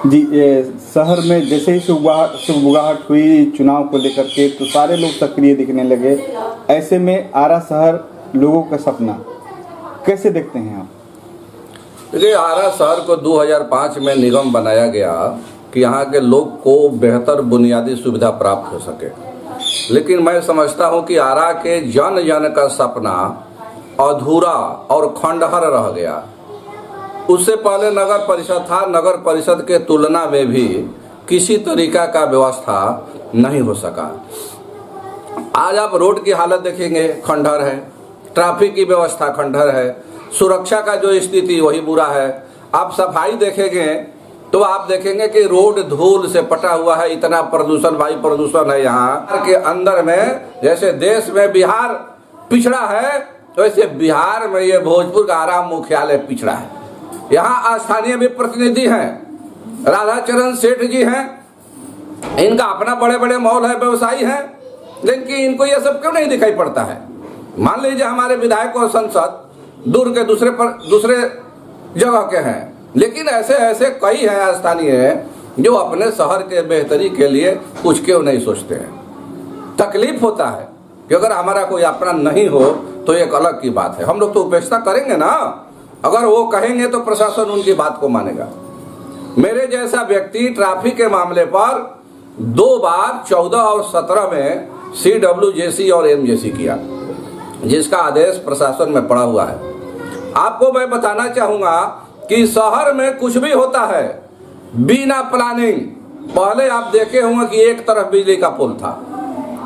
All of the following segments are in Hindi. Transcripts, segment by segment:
जी, शहर में जैसे ही सुगबुगाहट हुई चुनाव को लेकर के तो सारे लोग सक्रिय दिखने लगे। ऐसे में आरा शहर लोगों का सपना कैसे देखते हैं आप? देखिए, आरा शहर को 2005 में निगम बनाया गया कि यहाँ के लोग को बेहतर बुनियादी सुविधा प्राप्त हो सके, लेकिन मैं समझता हूँ कि आरा के जन जन का सपना अधूरा और खंडहर रह गया। उससे पहले नगर परिषद था, नगर परिषद के तुलना में भी किसी तरीका का व्यवस्था नहीं हो सका। आज आप रोड की हालत देखेंगे, खंडहर है, ट्रैफिक की व्यवस्था खंडहर है, सुरक्षा का जो स्थिति वही बुरा है। आप सफाई देखेंगे तो आप देखेंगे कि रोड धूल से पटा हुआ है, इतना प्रदूषण, वायु प्रदूषण है। यहाँ के अंदर में जैसे देश में बिहार पिछड़ा है, वैसे बिहार में ये भोजपुर का आरा मुख्यालय पिछड़ा है। यहाँ स्थानीय भी प्रतिनिधि हैं, राधाचरण सेठ जी हैं, इनका अपना बड़े बड़े मॉल है, व्यवसायी हैं, लेकिन इनको ये सब क्यों नहीं दिखाई पड़ता है? मान लीजिए हमारे विधायक और सांसद दूर के दूसरे जगह के हैं, लेकिन ऐसे ऐसे कई हैं स्थानीय जो अपने शहर के बेहतरी के लिए कुछ क्यों नहीं सोचते हैं। तकलीफ होता है कि अगर हमारा कोई अपना नहीं हो तो एक अलग की बात है, हम लोग तो उपेक्षा करेंगे ना। अगर वो कहेंगे तो प्रशासन उनकी बात को मानेगा। मेरे जैसा व्यक्ति ट्रैफिक के मामले पर 2 बार 14 और 17 में CWJC और MJC किया, जिसका आदेश प्रशासन में पड़ा हुआ है। आपको मैं बताना चाहूंगा कि शहर में कुछ भी होता है बिना प्लानिंग। पहले आप देखे होंगे कि एक तरफ बिजली का पोल था,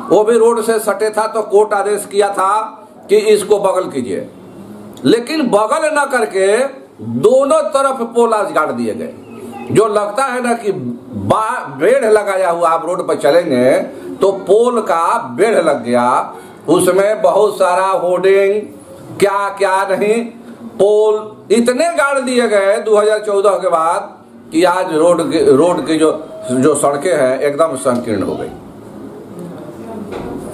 वो भी रोड से सटे था, तो कोर्ट आदेश किया था कि इसको बगल कीजिए, लेकिन बगल न करके दोनों तरफ पोल आज गाड़ दिए गए। जो लगता है ना कि बेड़ लगाया हुआ, आप रोड पर चलेंगे तो पोल का बेड़ लग गया, उसमें बहुत सारा होर्डिंग क्या क्या नहीं, पोल इतने गाड़ दिए गए 2014 के बाद कि आज रोड की जो सड़कें हैं एकदम संकीर्ण हो गई।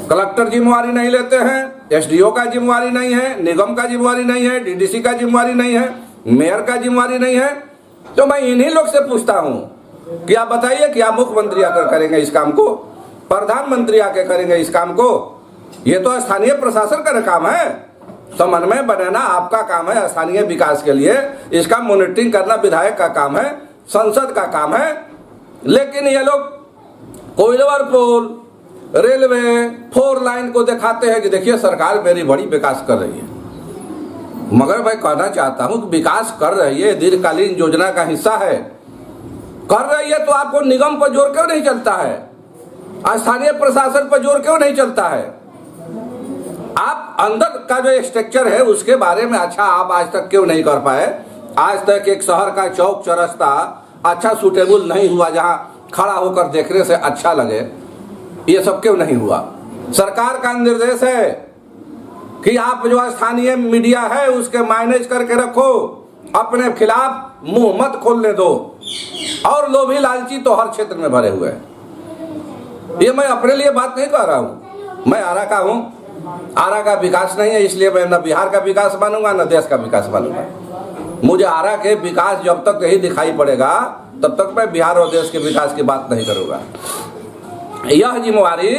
कलेक्टर जिम्मेवारी नहीं लेते हैं, SDO का जिम्मेवारी नहीं है, निगम का जिम्मेवारी नहीं है, DDC का जिम्मेवारी नहीं है, मेयर का जिम्मेवारी नहीं है। तो मैं इन्हीं लोग से पूछता हूं कि आप बताइए, क्या मुख्यमंत्री आकर करेंगे इस काम को? प्रधानमंत्री आकर करेंगे इस काम को? ये तो स्थानीय प्रशासन का काम है। समन्वय बनाना आपका काम है स्थानीय विकास के लिए, इसका मॉनिटरिंग करना विधायक का काम है, संसद का काम है। लेकिन ये लोग कोइलवर पुल, रेलवे, 4 लाइन को दिखाते हैं कि देखिए सरकार मेरी बड़ी विकास कर रही है। मगर मैं कहना चाहता हूं कि विकास कर रही है, दीर्घकालीन योजना का हिस्सा है, कर रही है, तो आपको निगम पर जोर क्यों नहीं चलता है? स्थानीय प्रशासन पर जोर क्यों नहीं चलता है? आप अंदर का जो स्ट्रक्चर है उसके बारे में अच्छा आप आज तक क्यों नहीं कर पाए? आज तक एक शहर का चौक चौरस्ता अच्छा सूटेबल नहीं हुआ जहां खड़ा होकर देखने से अच्छा लगे। ये सब क्यों नहीं हुआ? सरकार का निर्देश है कि आप जो स्थानीय मीडिया है उसके मैनेज करके रखो, अपने खिलाफ मुंह मत खोलने दो। और लोभी लालची तो हर क्षेत्र में भरे हुए हैं। ये मैं अपने लिए बात नहीं कर रहा हूं, मैं आरा का हूं। आरा का विकास नहीं है इसलिए मैं न बिहार का विकास मानूंगा न देश का विकास मानूंगा। मुझे आरा के विकास जब तक नहीं दिखाई पड़ेगा तब तक मैं बिहार और देश के विकास की बात नहीं करूंगा। यह जिम्मेवारी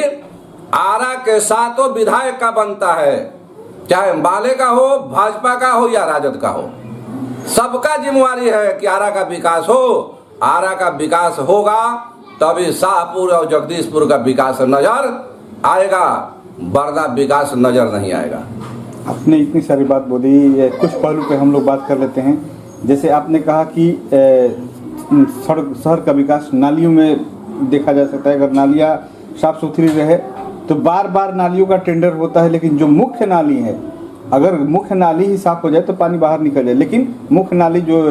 आरा के सातों विधायक का बनता है, चाहे बाले का हो, भाजपा का हो या राजद का हो। सबका जिम्मेवारी है कि आरा का विकास हो। आरा का विकास होगा तभी शाहपुर और जगदीशपुर का विकास नजर आएगा, वरना विकास नजर नहीं आएगा। आपने इतनी सारी बात बोली, कुछ पहलू पे हम लोग बात कर लेते हैं। जैसे आपने कहा कि शहर का विकास नालियों में देखा जा सकता है। अगर नालियाँ साफ सुथरी रहे तो बार बार नालियों का टेंडर होता है, लेकिन जो मुख्य नाली है, अगर मुख्य नाली ही साफ हो जाए तो पानी बाहर निकल जाए, लेकिन मुख्य नाली जो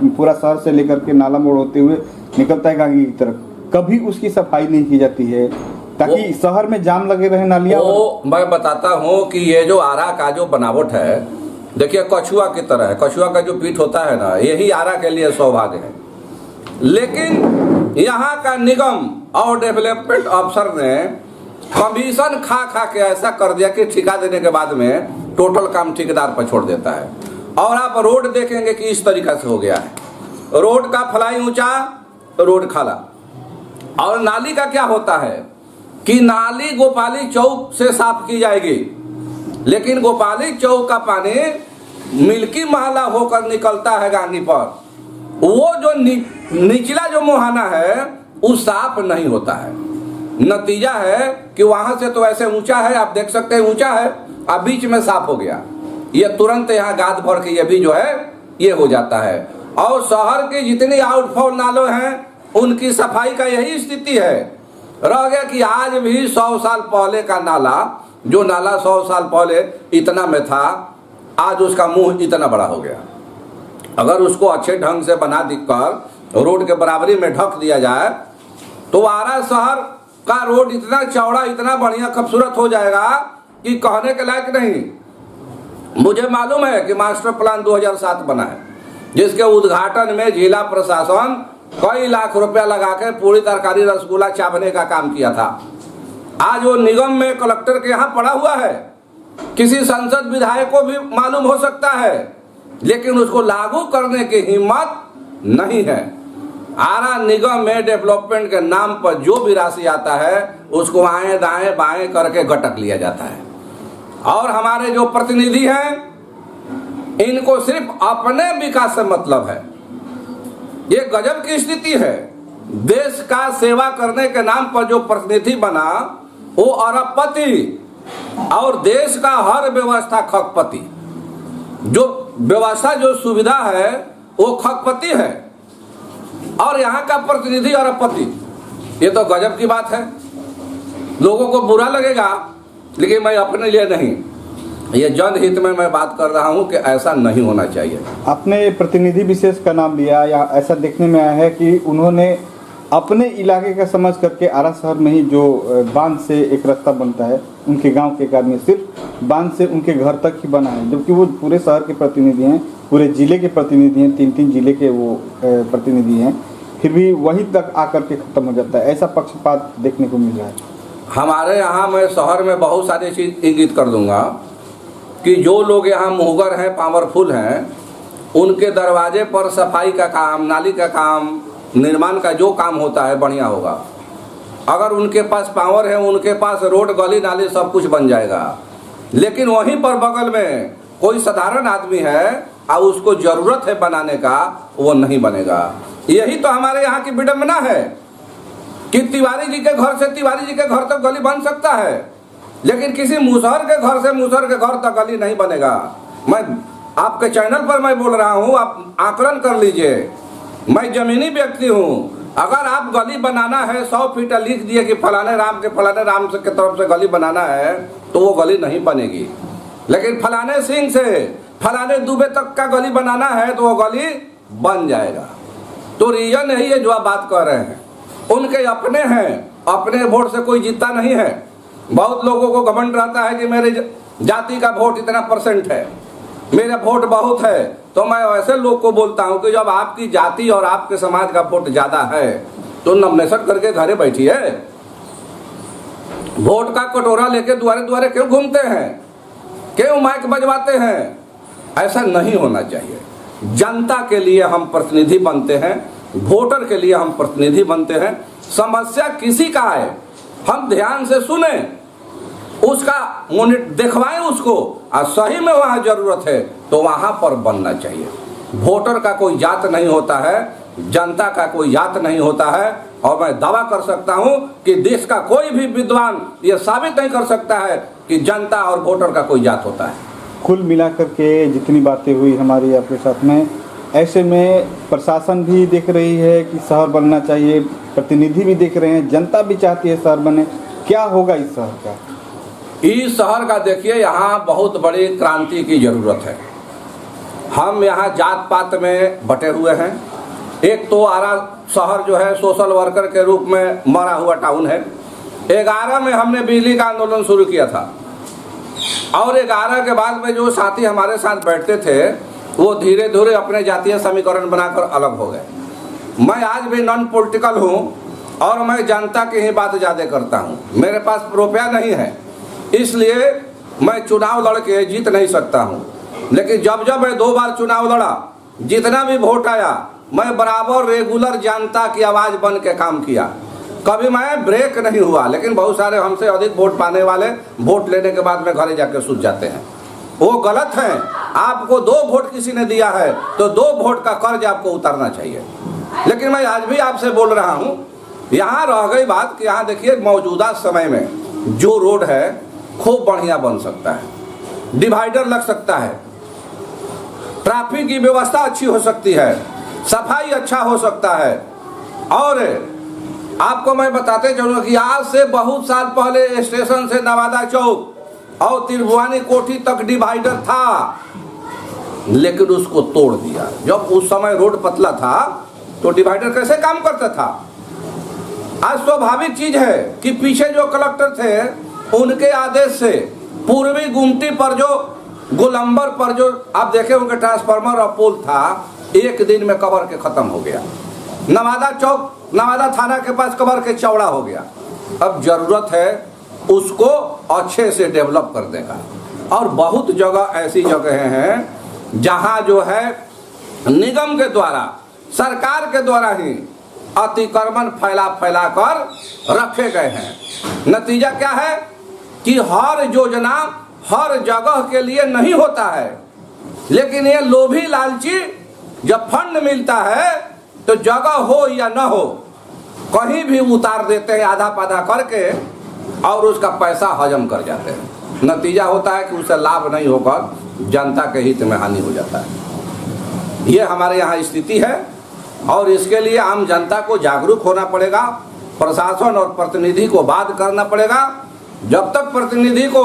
पूरा शहर से लेकर के नाला मोड़ होते हुए निकलता है गांगी की तरफ, कभी उसकी सफाई नहीं की जाती है ताकि शहर में जाम लगे रहे नालियाँ। मैं बताता हूँ कि ये जो आरा का जो बनावट है, देखिए कछुआ की तरह है। कछुआ का जो पीठ होता है ना, यही आरा के लिए सौभाग्य है। लेकिन यहाँ का निगम और डेवलपमेंट अफसर ने कमीशन खा खा के ऐसा कर दिया कि ठेका देने के बाद में टोटल काम ठेकेदार पर छोड़ देता है। और आप रोड देखेंगे कि इस तरीका से हो गया है। रोड का फलाई ऊंचा, रोड खाला। और नाली का क्या होता है कि नाली गोपाली चौक से साफ की जाएगी, लेकिन गोपाली चौक का पानी मिल्की महला होकर निकलता है गांधी पर, वो जो निचला जो मुहाना है वो साफ नहीं होता है। नतीजा है कि वहां से तो ऐसे ऊंचा है, आप देख सकते हैं ऊंचा है, अब बीच में साफ हो गया, ये तुरंत यहाँ गाद भर के ये भी जो है ये हो जाता है। और शहर के जितनी आउटफॉल नालों हैं उनकी सफाई का यही स्थिति है। रह गया कि आज भी 100 साल पहले का नाला, जो नाला 100 साल पहले इतना में था, आज उसका मुंह इतना बड़ा हो गया। अगर उसको अच्छे ढंग से बना कर रोड के बराबरी में ढक दिया जाए तो आरा शहर का रोड इतना चौड़ा, इतना बढ़िया खूबसूरत हो जाएगा कि कहने के लायक नहीं। मुझे मालूम है कि मास्टर प्लान 2007 बना है, जिसके उद्घाटन में जिला प्रशासन कई लाख रुपया लगा के पूरी तरकारी रसगुल्ला चावने का काम किया था। आज वो निगम में कलेक्टर के यहाँ पड़ा हुआ है, किसी संसद विधायक को भी मालूम हो सकता है, लेकिन उसको लागू करने की हिम्मत नहीं है। आरा निगम में डेवलपमेंट के नाम पर जो भी राशि आता है उसको आए दाएं बाएं करके गटक लिया जाता है। और हमारे जो प्रतिनिधि हैं इनको सिर्फ अपने विकास से मतलब है। ये गजब की स्थिति है। देश का सेवा करने के नाम पर जो प्रतिनिधि बना वो अरबपति, और देश का हर व्यवस्था खकपति। जो व्यवस्था जो सुविधा है वो खकपति है और यहाँ का प्रतिनिधि अरबपति। ये तो गजब की बात है। लोगों को बुरा लगेगा, लेकिन मैं अपने लिए नहीं, ये जनहित में मैं बात कर रहा हूँ कि ऐसा नहीं होना चाहिए। आपने प्रतिनिधि विशेष का नाम लिया, या ऐसा देखने में आया है कि उन्होंने अपने इलाके का समझ करके आरा शहर में ही जो बांध से एक रास्ता बनता है, उनके गांव के एक आदमी सिर्फ बांध से उनके घर तक ही बना है, जबकि वो पूरे शहर के प्रतिनिधि हैं, पूरे जिले के प्रतिनिधि हैं, 3-3 जिले के वो प्रतिनिधि हैं, फिर भी वहीं तक आकर के खत्म हो जाता है। ऐसा पक्षपात देखने को मिल रहा है। हमारे यहाँ मैं शहर में बहुत सारी चीज़ इंगित कर दूंगा कि जो लोग यहाँ मुहगर हैं, पावरफुल हैं, उनके दरवाजे पर सफाई का काम, नाली का काम, निर्माण का जो काम होता है बढ़िया होगा। अगर उनके पास पावर है, उनके पास रोड गली नाली सब कुछ बन जाएगा। लेकिन वहीं पर बगल में कोई साधारण आदमी है और उसको जरूरत है बनाने का, वो नहीं बनेगा। यही तो हमारे यहाँ की विडंबना है कि तिवारी जी के घर से तिवारी जी के घर तक गली बन सकता है, लेकिन किसी मुसहर के घर से मुसहर के घर तक गली नहीं बनेगा। मैं आपके चैनल पर मैं बोल रहा हूँ, आप आकलन कर लीजिए। मैं जमीनी व्यक्ति हूँ। अगर आप गली बनाना है, 100 फीट लिख दिए कि फलाने राम से की तरफ से गली बनाना है, तो वो गली नहीं बनेगी। लेकिन फलाने सिंह से फलाने दुबे तक का गली बनाना है तो वो गली बन जाएगा। तो रीजन यही है जो आप बात कर रहे हैं, उनके अपने हैं, अपने वोट से कोई जीतता नहीं है। बहुत लोगों को घमंड रहता है कि मेरे जाति का वोट इतना % है, मेरा वोट बहुत है। तो मैं ऐसे लोग को बोलता हूं कि जब आपकी जाति और आपके समाज का वोट ज्यादा है तो नॉमिनेशन करके घरे बैठिए। वोट का कटोरा लेके द्वारे द्वारे क्यों घूमते हैं, क्यों माइक बजवाते हैं? ऐसा नहीं होना चाहिए। जनता के लिए हम प्रतिनिधि बनते हैं, वोटर के लिए हम प्रतिनिधि बनते हैं। समस्या किसी का है, हम ध्यान से सुने, उसका दिखवाएं उसको, और सही में वहां जरूरत है तो वहां पर बनना चाहिए। वोटर का कोई जात नहीं होता है, जनता का कोई जात नहीं होता है। और मैं दावा कर सकता हूं कि देश का कोई भी विद्वान यह साबित नहीं कर सकता है कि जनता और वोटर का कोई जात होता है। कुल मिलाकर के जितनी बातें हुई हमारी आपके साथ में, ऐसे में प्रशासन भी देख रही है कि शहर बनना चाहिए, प्रतिनिधि भी देख रहे हैं, जनता भी चाहती है शहर बने। क्या होगा इस शहर का? इस शहर का देखिए, यहाँ बहुत बड़ी क्रांति की जरूरत है। हम यहाँ जात पात में बटे हुए हैं। एक तो आरा शहर जो है सोशल वर्कर के रूप में मरा हुआ टाउन है। 11 में हमने बिजली का आंदोलन शुरू किया था, और 11 के बाद में जो साथी हमारे साथ बैठते थे वो धीरे धीरे अपने जातीय समीकरण बनाकर अलग हो गए। मैं आज भी नॉन पॉलिटिकल हूँ और मैं जनता की ही बात ज़्यादा करता हूँ। मेरे पास रुपया नहीं है, इसलिए मैं चुनाव लड़ के जीत नहीं सकता हूँ। लेकिन जब जब मैं 2 बार चुनाव लड़ा, जितना भी वोट आया मैं बराबर रेगुलर जनता की आवाज़ बन के काम किया, कभी मैं ब्रेक नहीं हुआ। लेकिन बहुत सारे हमसे अधिक वोट पाने वाले वोट लेने के बाद में घरे जाके सूझ जाते हैं, वो गलत है। आपको 2 वोट किसी ने दिया है तो 2 वोट का कर्ज आपको उतारना चाहिए। लेकिन मैं आज भी आपसे बोल रहा हूँ, यहाँ रह गई बात कि यहाँ देखिए मौजूदा समय में जो रोड है खूब बढ़िया बन सकता है, डिवाइडर लग सकता है, ट्रैफिक की व्यवस्था अच्छी हो सकती है, सफाई अच्छा हो सकता है। और आपको मैं बताते चलूँगा कि आज से बहुत साल पहले स्टेशन से नवादा चौक और त्रिभुवनी कोठी तक डिवाइडर था, लेकिन उसको तोड़ दिया। जब उस समय रोड पतला था तो डिवाइडर कैसे काम करता था? आज स्वाभाविक चीज है कि पीछे जो कलेक्टर थे उनके आदेश से पूर्वी गुमटी पर जो गोलंबर पर जो आप देखे होंगे ट्रांसफार्मर और पोल था, एक दिन में कवर के खत्म हो गया। नवादा चौक, नवादा थाना के पास कवर के चौड़ा हो गया। अब जरूरत है उसको अच्छे से डेवलप कर देगा। और बहुत जगह ऐसी जगह हैं जहां जो है निगम के द्वारा, सरकार के द्वारा ही अतिक्रमण फैला कर रखे गए हैं। नतीजा क्या है कि हर योजना हर जगह के लिए नहीं होता है, लेकिन ये लोभी लालची जब फंड मिलता है तो जगह हो या न हो कहीं भी उतार देते हैं आधा पाधा करके और उसका पैसा हजम कर जाते हैं। नतीजा होता है कि उससे लाभ नहीं होकर जनता के हित में हानि हो जाता है। ये हमारे यहाँ स्थिति है और इसके लिए आम जनता को जागरूक होना पड़ेगा, प्रशासन और प्रतिनिधि को बात करना पड़ेगा। जब तक प्रतिनिधि को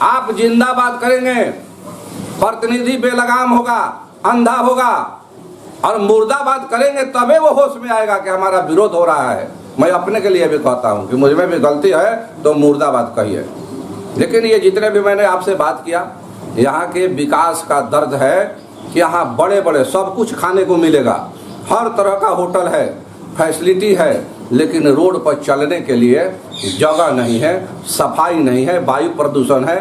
आप जिंदाबाद करेंगे, प्रतिनिधि बेलगाम होगा, अंधा होगा और मुर्दाबाद करेंगे, तबे वो होश में आएगा कि हमारा विरोध हो रहा है। मैं अपने के लिए भी कहता हूँ कि मुझ में भी गलती है तो मुर्दाबाद कहिए। लेकिन ये जितने भी मैंने आपसे बात किया, यहाँ के विकास का दर्द है कि यहाँ बड़े बड़े सब कुछ खाने को मिलेगा, हर तरह का होटल है, फैसिलिटी है, लेकिन रोड पर चलने के लिए जगह नहीं है, सफाई नहीं है, वायु प्रदूषण है,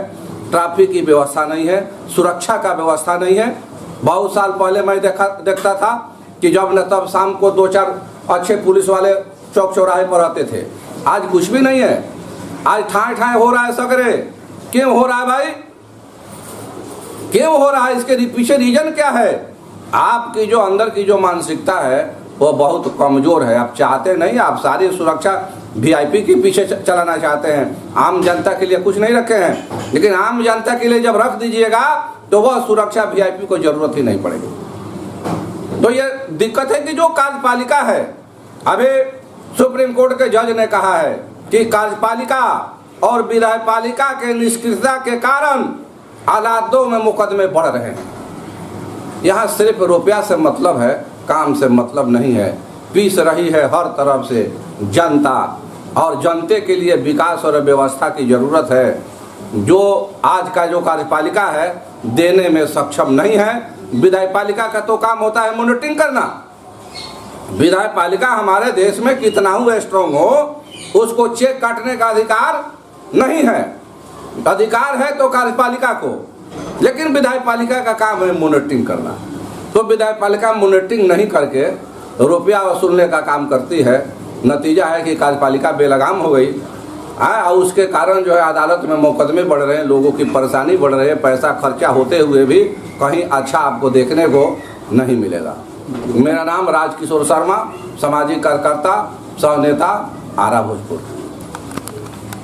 ट्रैफिक की व्यवस्था नहीं है, सुरक्षा का व्यवस्था नहीं है। बहुत साल पहले मैं देखता था कि जब न तब शाम को 2-4 अच्छे पुलिस वाले चौक चौराहे पर रहते थे। आज कुछ भी नहीं है, आज ठाए ठाए हो रहा है सगरे। क्यों हो रहा है भाई, क्यों हो रहा है? इसके पीछे रीजन क्या है? आपकी जो अंदर की जो मानसिकता है वो बहुत कमजोर है। आप चाहते नहीं, आप सारी सुरक्षा वीआईपी के पीछे चलाना चाहते हैं, आम जनता के लिए कुछ नहीं रखे हैं। लेकिन आम जनता के लिए जब रख दीजिएगा तो वह सुरक्षा वीआईपी को जरूरत ही नहीं पड़ेगी। तो ये दिक्कत है कि जो कार्यपालिका है, अभी सुप्रीम कोर्ट के जज ने कहा है कि कार्यपालिका और विधायपालिका के निष्क्रियता के कारण अदालतों में मुकदमे बढ़ रहे हैं। यहाँ सिर्फ रुपया से मतलब है, काम से मतलब नहीं है। पीस रही है हर तरफ से जनता, और जनते के लिए विकास और व्यवस्था की जरूरत है जो आज का जो कार्यपालिका है देने में सक्षम नहीं है। विधायपालिका का तो काम होता है मॉनिटरिंग करना। विधायपालिका हमारे देश में कितना ही स्ट्रांग हो, उसको चेक काटने का अधिकार नहीं है। अधिकार है तो कार्यपालिका को, लेकिन विधायपालिका का काम है मॉनिटरिंग करना। तो विधायपालिका मॉनिटरिंग नहीं करके रुपया वसूलने का काम करती है। नतीजा है कि कार्यपालिका बेलगाम हो गई और उसके कारण जो है अदालत में मुकदमे बढ़ रहे हैं, लोगों की परेशानी बढ़ रही है, पैसा खर्चा होते हुए भी कहीं अच्छा आपको देखने को नहीं मिलेगा। मेरा नाम राजकिशोर शर्मा, सामाजिक कार्यकर्ता, सह नेता, आरा भोजपुर।